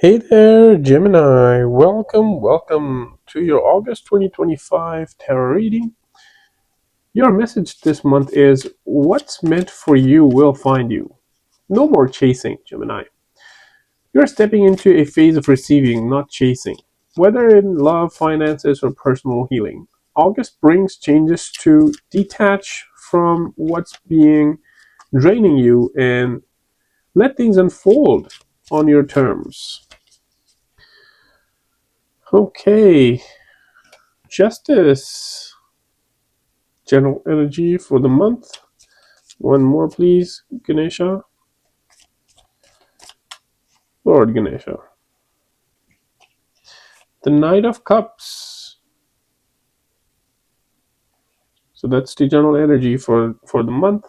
Hey there, Gemini. Welcome to your August 2025 tarot reading. Your message this month is what's meant for you will find you. No more chasing, Gemini. You're stepping into a phase of receiving, not chasing. Whether in love, finances, or personal healing, August brings changes to detach from what's being draining you and let things unfold on your terms. Okay, Justice. General energy for the month. One more, please, Ganesha. Lord Ganesha. The Knight of Cups. So that's the general energy for the month.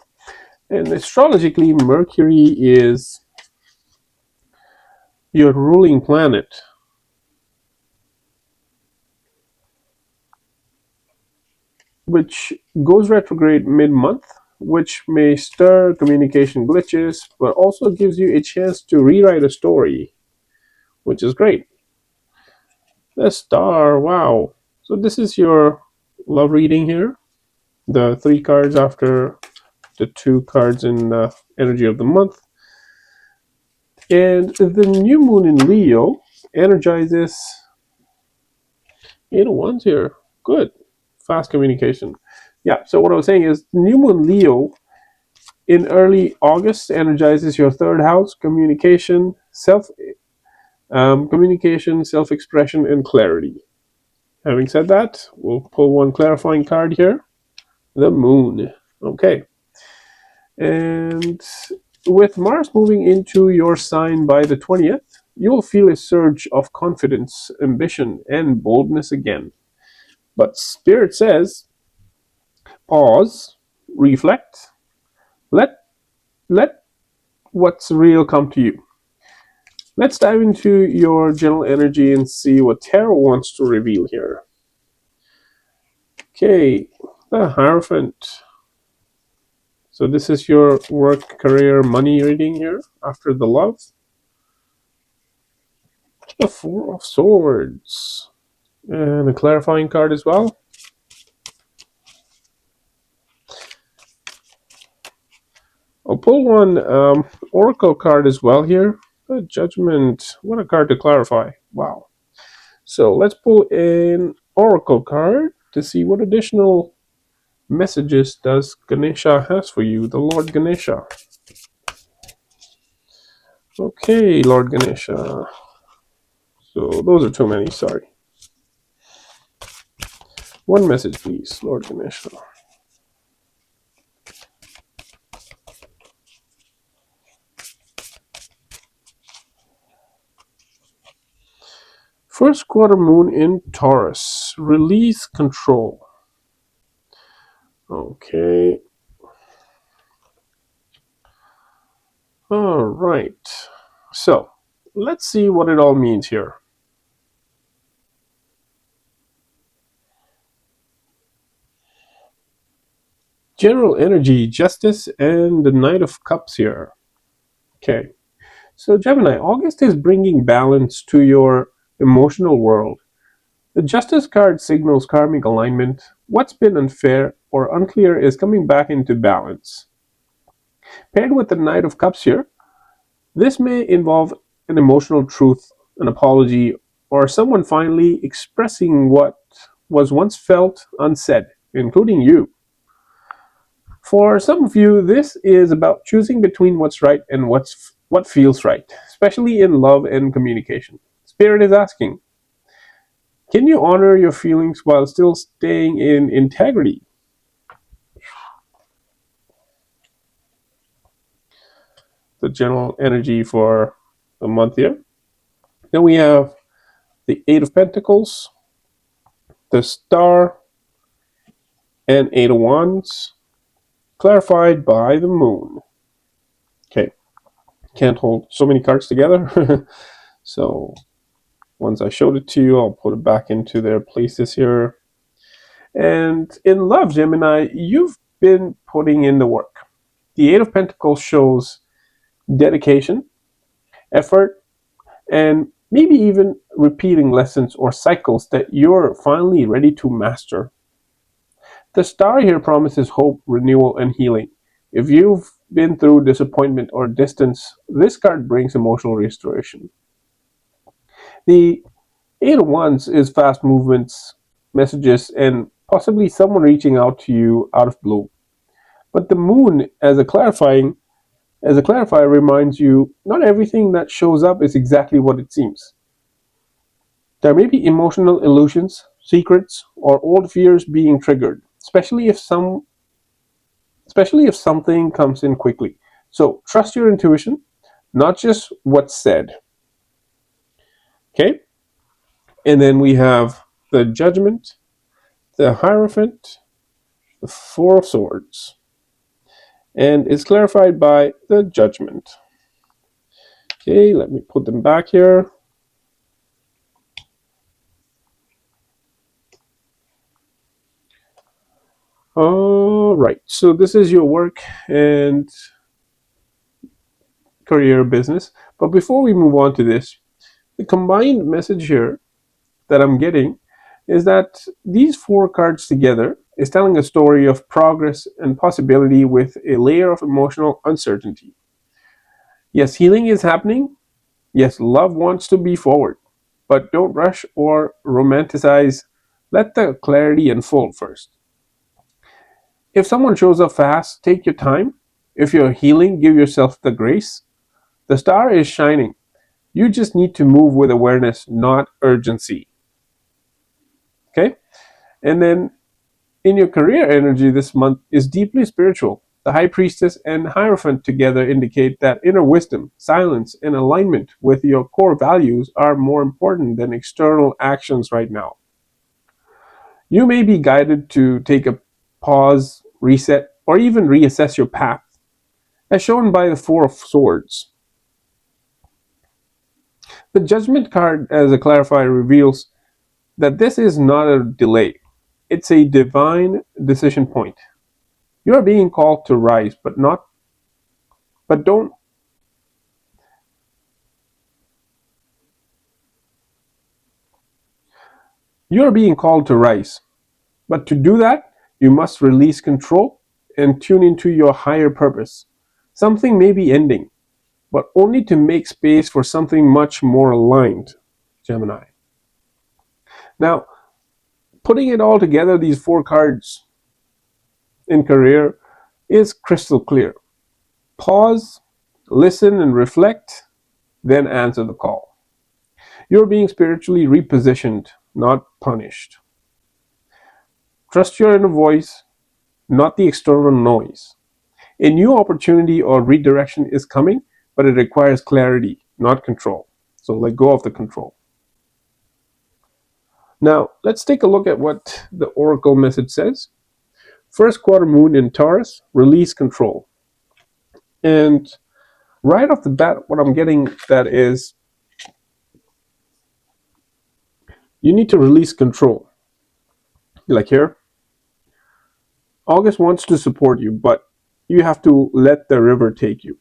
And astrologically, Mercury is your ruling planet, which goes retrograde mid-month, which may stir communication glitches, but also gives you a chance to rewrite a story, which is great. The Star, wow. So this is your love reading here. The three cards after the two cards in the energy of the month. And the new moon in Leo energizes 8 of Wands here. Good. Fast communication. Yeah, so what I was saying is new moon Leo in early August energizes your third house, communication, self-expression, and clarity. Having said that, we'll pull one clarifying card here. The moon. Okay. And with Mars moving into your sign by the 20th, you'll feel a surge of confidence, ambition, and boldness again. But Spirit says, pause, reflect, let let what's real come to you. Let's dive into your general energy and see what Tarot wants to reveal here. Okay, the Hierophant. So this is your work, career, money reading here after the love. The Four of Swords. And a clarifying card as well. I'll pull one Oracle card as well here. The Judgment. What a card to clarify. Wow. So let's pull an Oracle card to see what additional messages does Ganesha has for you, the Lord Ganesha. Okay, Lord Ganesha. So those are too many, sorry. One message, please, Lord Ganesha. First quarter moon in Taurus. Release control. Okay. All right. So let's see what it all means here. General energy, justice, and the Knight of Cups here. Okay. So Gemini, August is bringing balance to your emotional world. The Justice card signals karmic alignment. What's been unfair or unclear is coming back into balance. Paired with the Knight of Cups here, this may involve an emotional truth, an apology, or someone finally expressing what was once felt unsaid, including you. For some of you, this is about choosing between what's right and what feels right, especially in love and communication. Spirit is asking, can you honor your feelings while still staying in integrity? The general energy for the month here. Then we have the Eight of Pentacles, the Star, and Eight of Wands, clarified by the Moon. Okay, can't hold so many cards together. So once I showed it to you, I'll put it back into their places here. And in love, Gemini, you've been putting in the work. The Eight of Pentacles shows dedication, effort, and maybe even repeating lessons or cycles that you're finally ready to master. The star here promises hope, renewal, and healing. If you've been through disappointment or distance, this card brings emotional restoration. The Eight of Wands is fast movements, messages, and possibly someone reaching out to you out of blue. But the moon, as a clarifier, reminds you not everything that shows up is exactly what it seems. There may be emotional illusions, secrets, or old fears being triggered, especially if something comes in quickly. So trust your intuition, not just what's said. Okay? And then we have the Judgment, the Hierophant, the Four of Swords. And it's clarified by the Judgment. Okay, let me put them back here. All right, so this is your work and career business. But before we move on to this, the combined message here that I'm getting is that these four cards together is telling a story of progress and possibility with a layer of emotional uncertainty. Yes, healing is happening. Yes, love wants to be forward. But don't rush or romanticize. Let the clarity unfold first. If someone shows up fast, take your time. If you're healing, give yourself the grace. The star is shining. You just need to move with awareness, not urgency. Okay? And then in your career energy this month is deeply spiritual. The High Priestess and Hierophant together indicate that inner wisdom, silence, and alignment with your core values are more important than external actions right now. You may be guided to take a pause, reset, or even reassess your path, as shown by the Four of Swords. The Judgment card, as a clarifier, reveals that this is not a delay, it's a divine decision point. You are being called to rise, but don't you are being called to rise. But to do that, you must release control and tune into your higher purpose. Something may be ending, but only to make space for something much more aligned, Gemini. Now, putting it all together, these four cards in career is crystal clear. Pause, listen, and reflect, then answer the call. You're being spiritually repositioned, not punished. Trust your inner voice, not the external noise. A new opportunity or redirection is coming, but it requires clarity, not control. So let go of the control. Now, let's take a look at what the Oracle message says. First quarter moon in Taurus, release control. And right off the bat, what I'm getting that is you need to release control. Like here, August wants to support you, but you have to let the river take you.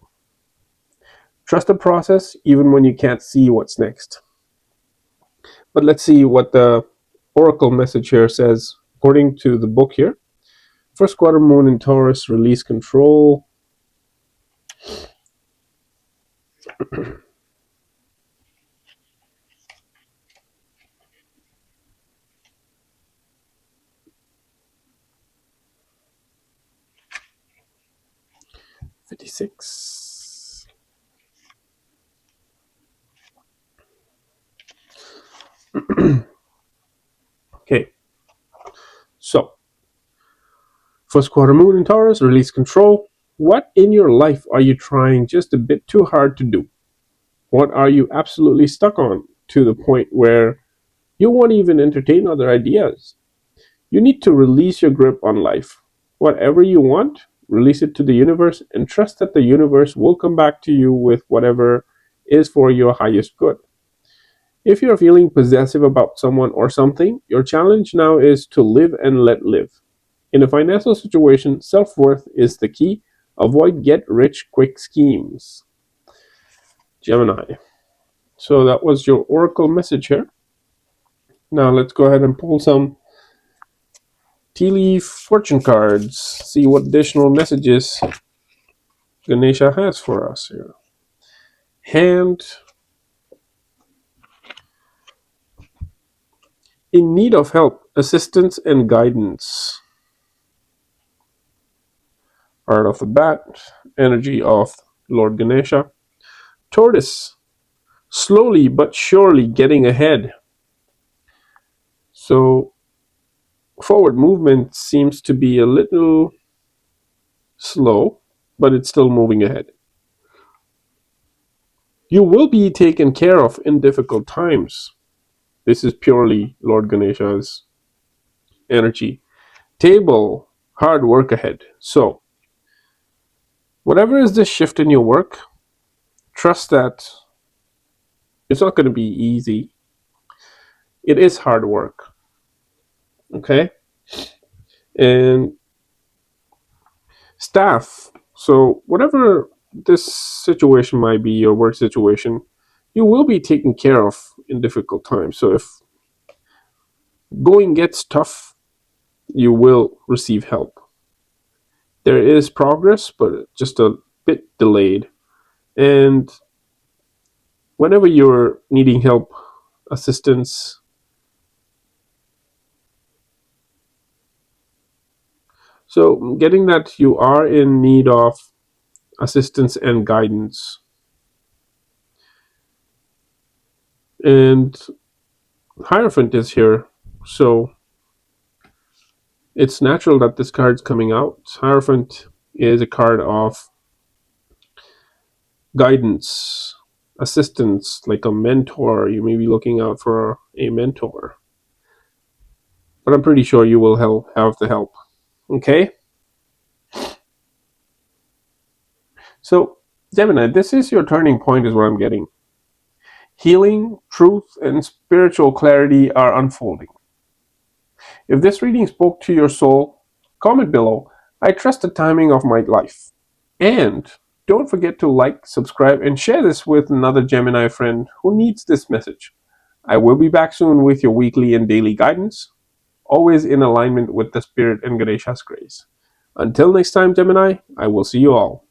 Trust the process even when you can't see what's next. But let's see what the Oracle message here says according to the book here. First quarter moon in Taurus, release control. $56. Okay, so first quarter moon in Taurus, release control. What in your life are you trying just a bit too hard to do? What are you absolutely stuck on to the point where you won't even entertain other ideas? You need to release your grip on life. Whatever you want, release it to the universe and trust that the universe will come back to you with whatever is for your highest good. If you're feeling possessive about someone or something, your challenge now is to live and let live. In a financial situation, self worth is the key. Avoid get rich quick schemes. Gemini. So that was your oracle message here. Now let's go ahead and pull some tea leaf fortune cards. See what additional messages Ganesha has for us here. Hand in need of help, assistance, and guidance. Heart of the bat, energy of Lord Ganesha. Tortoise, slowly but surely getting ahead. So forward movement seems to be a little slow, but it's still moving ahead. You will be taken care of in difficult times. This is purely Lord Ganesha's energy. Table, hard work ahead. So, whatever is this shift in your work, trust that it's not going to be easy. It is hard work. Okay? And staff. So, whatever this situation might be, your work situation, you will be taken care of in difficult times. So, if going gets tough, you will receive help. There is progress, but just a bit delayed. And whenever you're needing help, assistance, so getting that you are in need of assistance and guidance. And Hierophant is here, so it's natural that this card's coming out. Hierophant is a card of guidance, assistance, like a mentor. You may be looking out for a mentor. But I'm pretty sure you will have the help. Okay? So, Gemini, this is your turning point, is what I'm getting. Healing, truth, and spiritual clarity are unfolding. If this reading spoke to your soul, comment below. I trust the timing of my life. And don't forget to like, subscribe, and share this with another Gemini friend who needs this message. I will be back soon with your weekly and daily guidance, always in alignment with the Spirit and Ganesha's grace. Until next time, Gemini, I will see you all.